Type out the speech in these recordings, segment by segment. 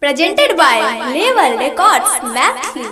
Presented by Level Records, Matthew.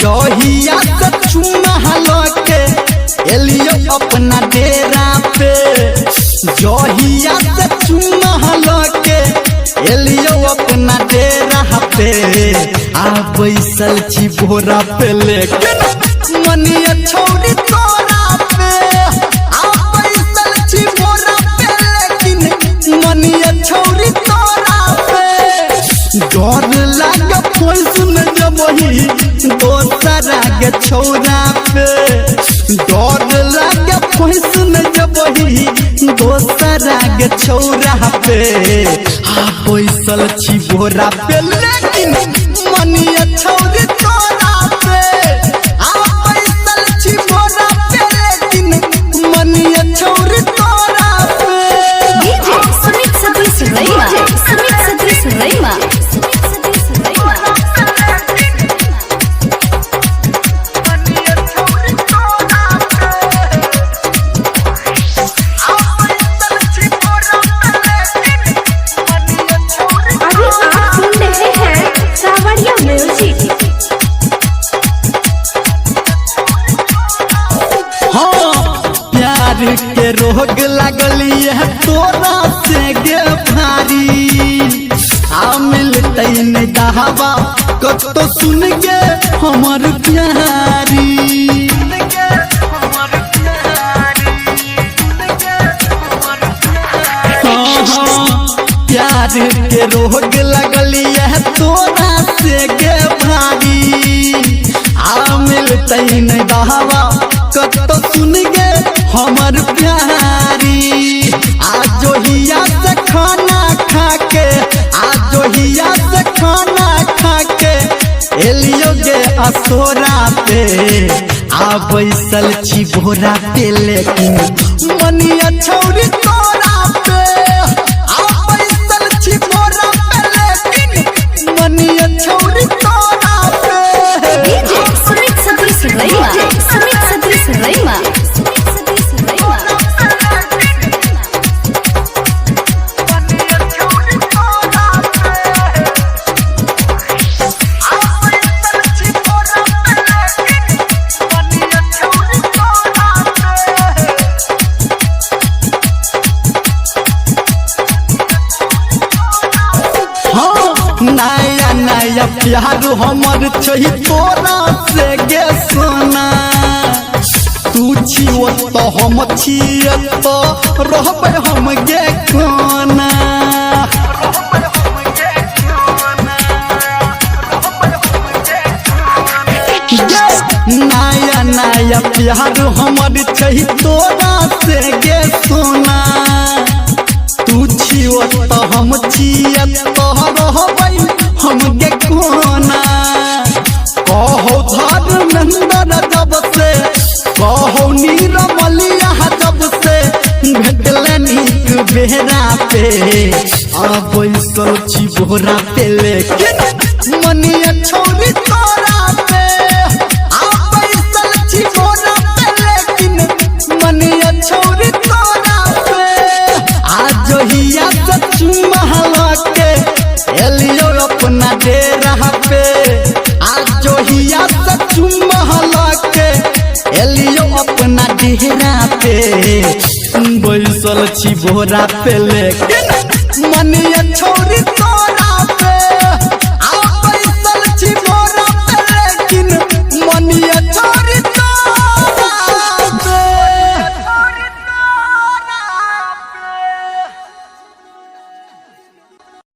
जहिया से चुना के एलियो अपना डेरा पे, जहिया से चुना के एलियो अपना डेरा पे। आ बैसल छी बोरा पे लेकिन मनिया छौरी तोरा पे। आ बैसल छी बोरा पे लेकिन मनिया छौरी तोरा पे। डर लागे फोन सुन जब वही दोसरा के छौरा पे। डर लागे फोन सुन जब वही दोसरा के छौरा पे। आ बैसल छी बोरा पे लेकिन मनिया छौरी तोरा पे। आ बैसल छी बोरा पे लेकिन मनिया छौरी तोरा पे। DJ Sumit Satish Raima, Sumit Satish Raima. के रोग लगली है तोरा से गे भारी। आ मिलते न दहवा कतो सुन गे हमर प्यारी। प्यार के रोग लगली है तोरा से गे भारी। आ मिलते न दहवा कतो सुन गे हमर प्यारी। आज जोहिया से खाना खा के, आज जोहिया से खाना खा के एलियो गे असोरा पे। आ बैसल छी बोरा पे लेकिन मनिया छौरी तोरा पे। आ बैसल छी बोरा पे लेकिन मनिया छौरी तोरा पे। DJ Sumit Satish Raima, Sumit Satish Raima. नया नया प्यार हमर छही तोरा से गे सोना। तू छियो तो हम छिए तो रहबै हम गे कोना। नया नया प्यार हमर छही तोरा से गे सोना। तू छियो तो हम छिए तो रहबै हम गे कोना। कहो धर्मेंद्र जब से, कहो नीरमलिया जब से भेटले नीक बेहरा पे। आ बैसल छी बोरा पे लेकिन मनिया छौरी तोरा पे। आ बैसल छी बोरा पे लेकिन मनिया छौरी तोरा पे। आ जोहिया से चुमा के एलियो अपना डेरा पे। आज जोहिया से चुमा के एलियो अपना डेरा पे। बैसल छी बोरा पे लेकिन मनिया छौरी।